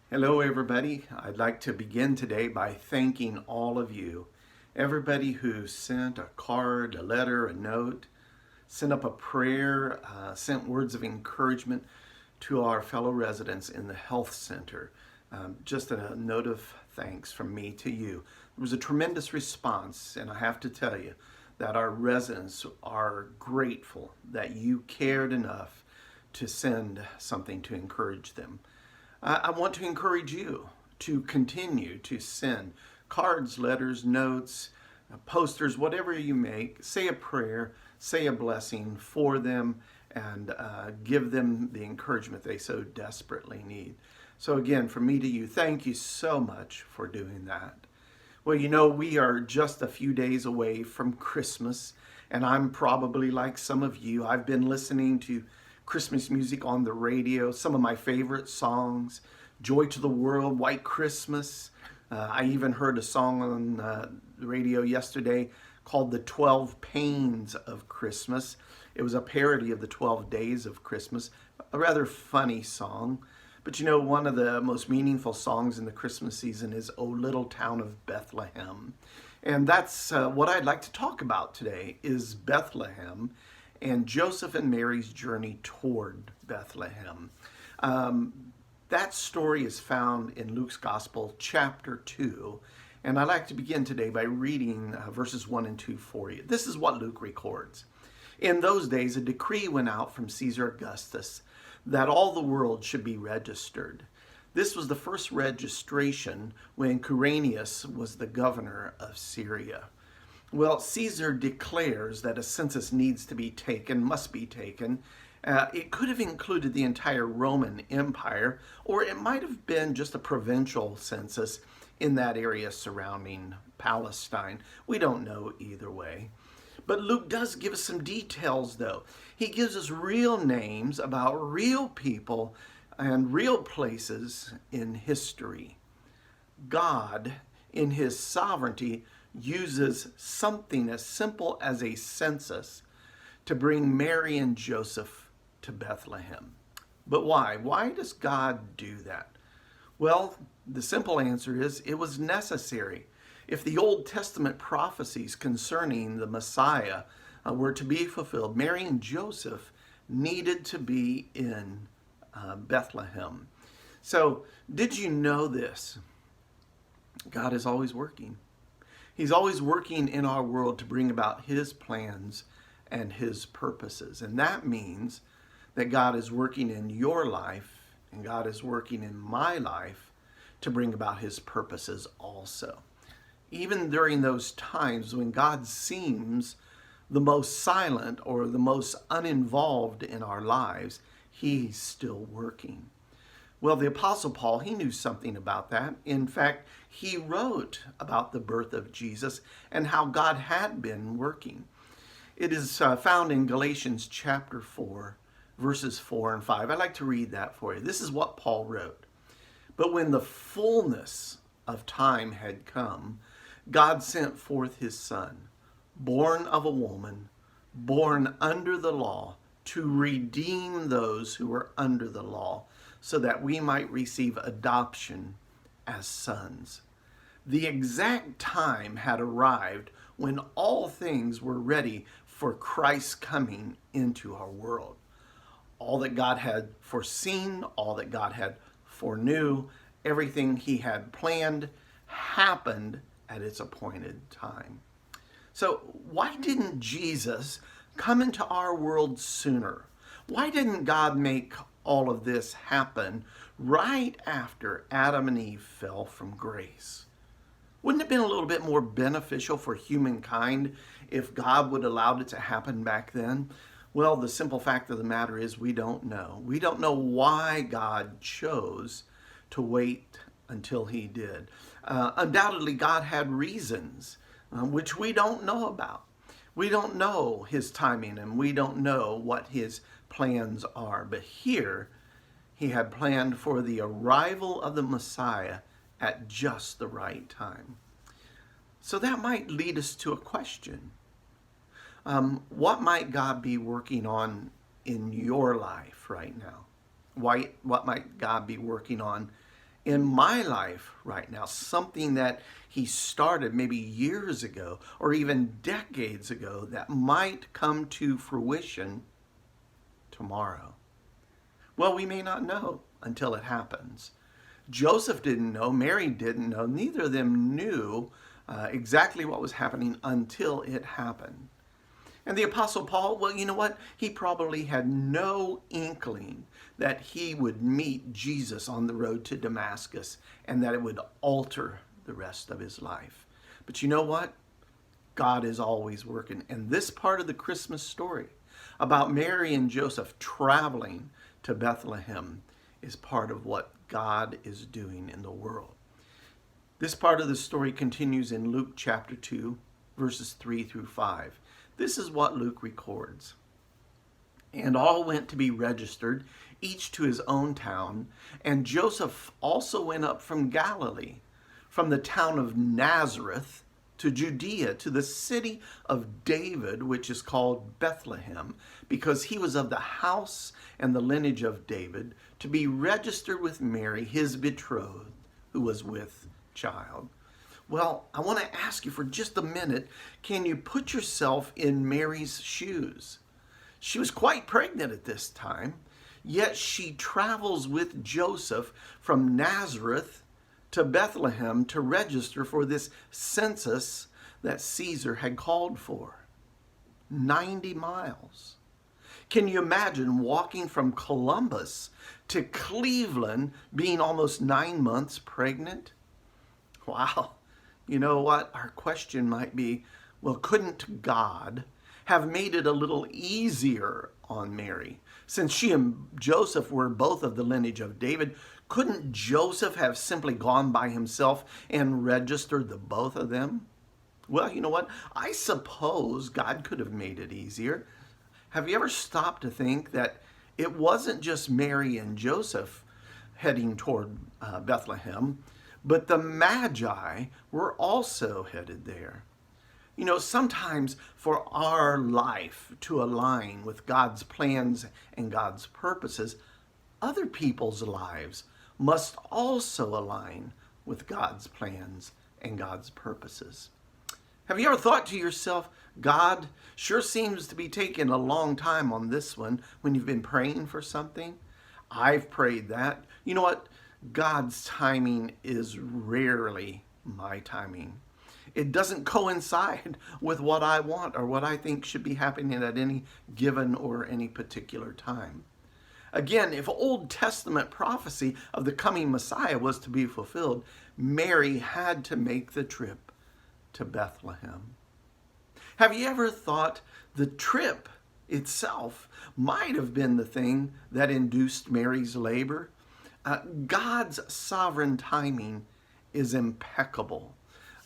Hello, everybody. I'd like to begin today by thanking all of you. Everybody who sent a card, a letter, a note, sent up a prayer, sent words of encouragement to our fellow residents in the health center. Just a note of thanks from me to you. There was a tremendous response, and I have to tell you that our residents are grateful that you cared enough to send something to encourage them. I want to encourage you to continue to send cards, letters, notes, posters, whatever you make. Say a prayer, say a blessing for them, and give them the encouragement they so desperately need. So again, from me to you, thank you so much for doing that. Well, we are just a few days away from Christmas, and I'm probably like some of you. I've been listening to Christmas music on the radio, some of my favorite songs, Joy to the World, White Christmas. I even heard a song on the radio yesterday called The 12 Pains of Christmas. It was a parody of the 12 Days of Christmas, a rather funny song. But one of the most meaningful songs in the Christmas season is O Little Town of Bethlehem. And that's what I'd like to talk about today, is Bethlehem and Joseph and Mary's journey toward Bethlehem. That story is found in Luke's Gospel, chapter 2. And I'd like to begin today by reading verses 1 and 2 for you. This is what Luke records. In those days, a decree went out from Caesar Augustus that all the world should be registered. This was the first registration when Quirinius was the governor of Syria. Well, Caesar declares that a census needs to be taken, must be taken. It could have included the entire Roman Empire, or it might have been just a provincial census in that area surrounding Palestine. We don't know either way. But Luke does give us some details, though. He gives us real names about real people and real places in history. God, in his sovereignty, uses something as simple as a census to bring Mary and Joseph to Bethlehem. But why? Why does God do that? Well, the simple answer is it was necessary. If the Old Testament prophecies concerning the Messiah were to be fulfilled, Mary and Joseph needed to be in Bethlehem. So, did you know this? God is always working. He's always working in our world to bring about his plans and his purposes. And that means that God is working in your life and God is working in my life to bring about his purposes also. Even during those times when God seems the most silent or the most uninvolved in our lives, he's still working. Well, the Apostle Paul, he knew something about that. In fact, he wrote about the birth of Jesus and how God had been working. It is found in Galatians chapter 4, verses 4 and 5. I'd like to read that for you. This is what Paul wrote. But when the fullness of time had come, God sent forth his Son, born of a woman, born under the law, to redeem those who were under the law, so that we might receive adoption as sons. The exact time had arrived when all things were ready for Christ's coming into our world. All that God had foreseen, all that God had foreknew, everything he had planned happened at its appointed time. So why didn't Jesus come into our world sooner? Why didn't God make all of this happen right after Adam and Eve fell from grace? Wouldn't it have been a little bit more beneficial for humankind if God would have allowed it to happen back then? Well, the simple fact of the matter is we don't know. We don't know why God chose to wait until he did. Undoubtedly, God had reasons which we don't know about. We don't know his timing and we don't know what his plans are. But here, he had planned for the arrival of the Messiah at just the right time. So that might lead us to a question. What might God be working on in your life right now? What might God be working on in my life right now, something that he started maybe years ago or even decades ago that might come to fruition tomorrow? Well, we may not know until it happens. Joseph didn't know, Mary didn't know, neither of them knew exactly what was happening until it happened. And the Apostle Paul, well, you know what? He probably had no inkling that he would meet Jesus on the road to Damascus and that it would alter the rest of his life. But you know what? God is always working. And this part of the Christmas story about Mary and Joseph traveling to Bethlehem is part of what God is doing in the world. This part of the story continues in Luke chapter 2, verses 3 through 5. This is what Luke records. And all went to be registered, each to his own town. And Joseph also went up from Galilee, from the town of Nazareth, to Judea, to the city of David, which is called Bethlehem, because he was of the house and the lineage of David, to be registered with Mary, his betrothed, who was with child. Well, I want to ask you for just a minute, can you put yourself in Mary's shoes? She was quite pregnant at this time, yet she travels with Joseph from Nazareth to Bethlehem to register for this census that Caesar had called for. 90 miles. Can you imagine walking from Columbus to Cleveland being almost 9 months pregnant? Wow. You know what? Our question might be, well, couldn't God have made it a little easier on Mary? Since she and Joseph were both of the lineage of David, couldn't Joseph have simply gone by himself and registered the both of them? Well, you know what? I suppose God could have made it easier. Have you ever stopped to think that it wasn't just Mary and Joseph heading toward Bethlehem, but the Magi were also headed there? You know, sometimes for our life to align with God's plans and God's purposes, other people's lives must also align with God's plans and God's purposes. Have you ever thought to yourself, God sure seems to be taking a long time on this one when you've been praying for something? I've prayed that. You know what? God's timing is rarely my timing. It doesn't coincide with what I want or what I think should be happening at any given or any particular time. Again, if Old Testament prophecy of the coming Messiah was to be fulfilled, Mary had to make the trip to Bethlehem. Have you ever thought the trip itself might have been the thing that induced Mary's labor? God's sovereign timing is impeccable.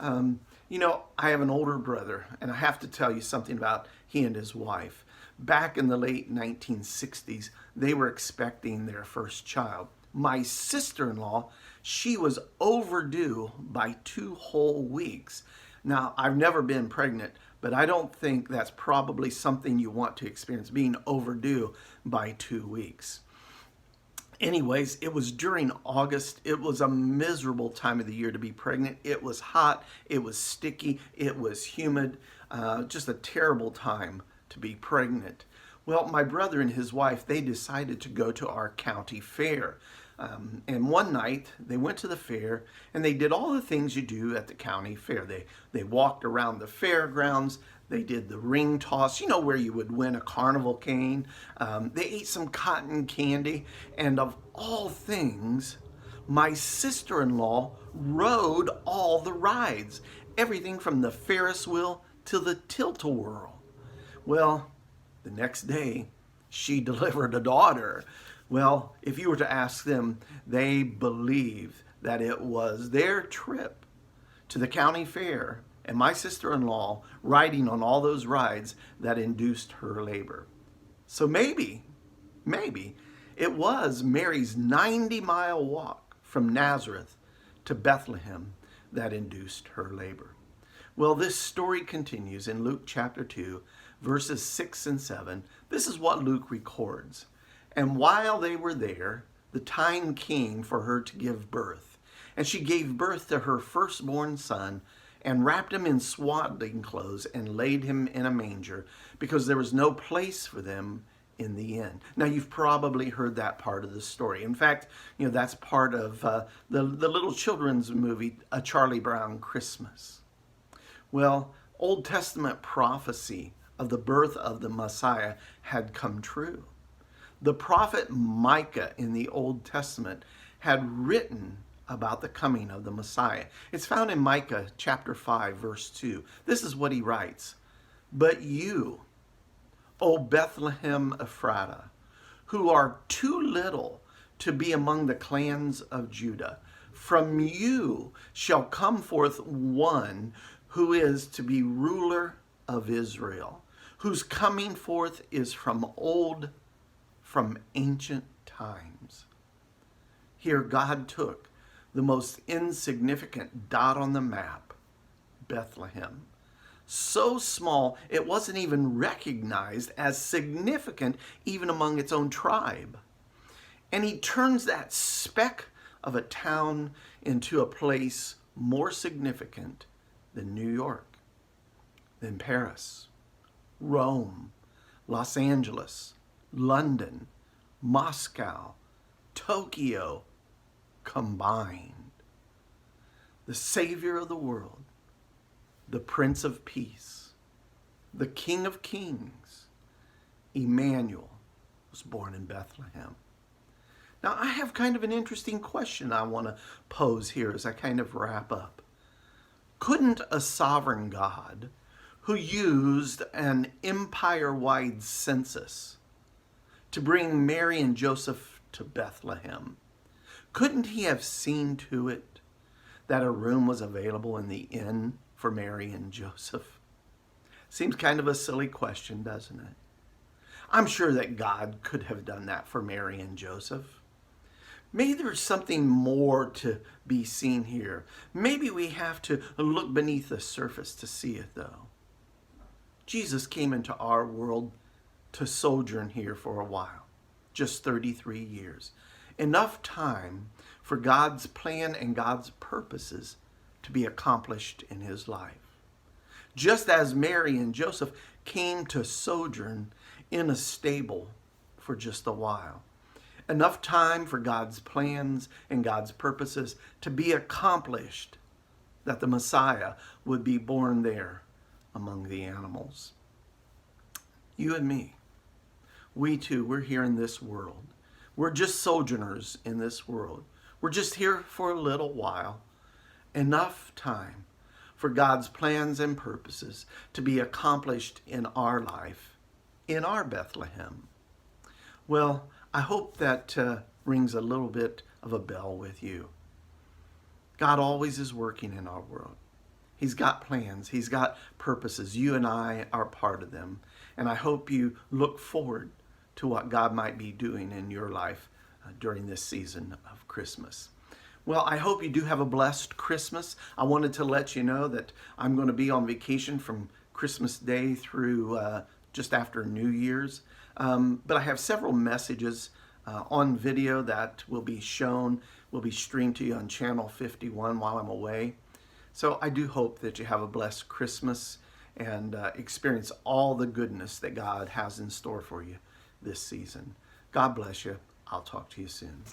You know, I have an older brother, and I have to tell you something about he and his wife. Back in the late 1960s, they were expecting their first child. My sister-in-law, she was overdue by 2 whole weeks. Now, I've never been pregnant, but I don't think that's probably something you want to experience, being overdue by 2 weeks. Anyways, it was during August. It was a miserable time of the year to be pregnant. It was hot, it was sticky, it was humid, just a terrible time to be pregnant. Well, my brother and his wife, they decided to go to our county fair. And one night they went to the fair and they did all the things you do at the county fair. They walked around the fairgrounds. They did the ring toss, you know, where you would win a carnival cane. They ate some cotton candy. And of all things, my sister-in-law rode all the rides. Everything from the Ferris wheel to the tilt-a-whirl. Well, the next day, she delivered a daughter. Well, if you were to ask them, they believe that it was their trip to the county fair and my sister-in-law riding on all those rides that induced her labor. So maybe it was Mary's 90-mile walk from Nazareth to Bethlehem that induced her labor. Well, this story continues in Luke chapter 2, verses 6 and 7. This is what Luke records. And while they were there, the time came for her to give birth. And she gave birth to her firstborn son and wrapped him in swaddling clothes and laid him in a manger because there was no place for them in the inn. Now, you've probably heard that part of the story. In fact, that's part of the little children's movie, A Charlie Brown Christmas. Well, Old Testament prophecy of the birth of the Messiah had come true. The prophet Micah in the Old Testament had written about the coming of the Messiah. It's found in Micah chapter 5, verse 2. This is what he writes. But you, O Bethlehem Ephratah, who are too little to be among the clans of Judah, from you shall come forth one who is to be ruler of Israel, whose coming forth is from ancient times. Here God took the most insignificant dot on the map, Bethlehem. So small, it wasn't even recognized as significant even among its own tribe. And he turns that speck of a town into a place more significant than New York, than Paris, Rome, Los Angeles, London, Moscow, Tokyo combined. The Savior of the world, the Prince of Peace, the King of Kings, Emmanuel, was born in Bethlehem. Now, I have kind of an interesting question I want to pose here as I kind of wrap up. Couldn't a sovereign God who used an empire-wide census to bring Mary and Joseph to Bethlehem, couldn't he have seen to it that a room was available in the inn for Mary and Joseph? Seems kind of a silly question, doesn't it? I'm sure that God could have done that for Mary and Joseph. Maybe there's something more to be seen here. Maybe we have to look beneath the surface to see it, though. Jesus came into our world to sojourn here for a while, just 33 years. Enough time for God's plan and God's purposes to be accomplished in his life. Just as Mary and Joseph came to sojourn in a stable for just a while. Enough time for God's plans and God's purposes to be accomplished, that the Messiah would be born there among the animals. You and me, we too, we're here in this world. We're just sojourners in this world. We're just here for a little while. Enough time for God's plans and purposes to be accomplished in our life, in our Bethlehem. Well, I hope that rings a little bit of a bell with you. God always is working in our world. He's got plans. He's got purposes. You and I are part of them. And I hope you look forward to what God might be doing in your life during this season of Christmas. Well, I hope you do have a blessed Christmas. I wanted to let you know that I'm going to be on vacation from Christmas Day through just after New Year's. But I have several messages on video that will be streamed to you on channel 51 while I'm away. So I do hope that you have a blessed Christmas and experience all the goodness that God has in store for you this season. God bless you. I'll talk to you soon.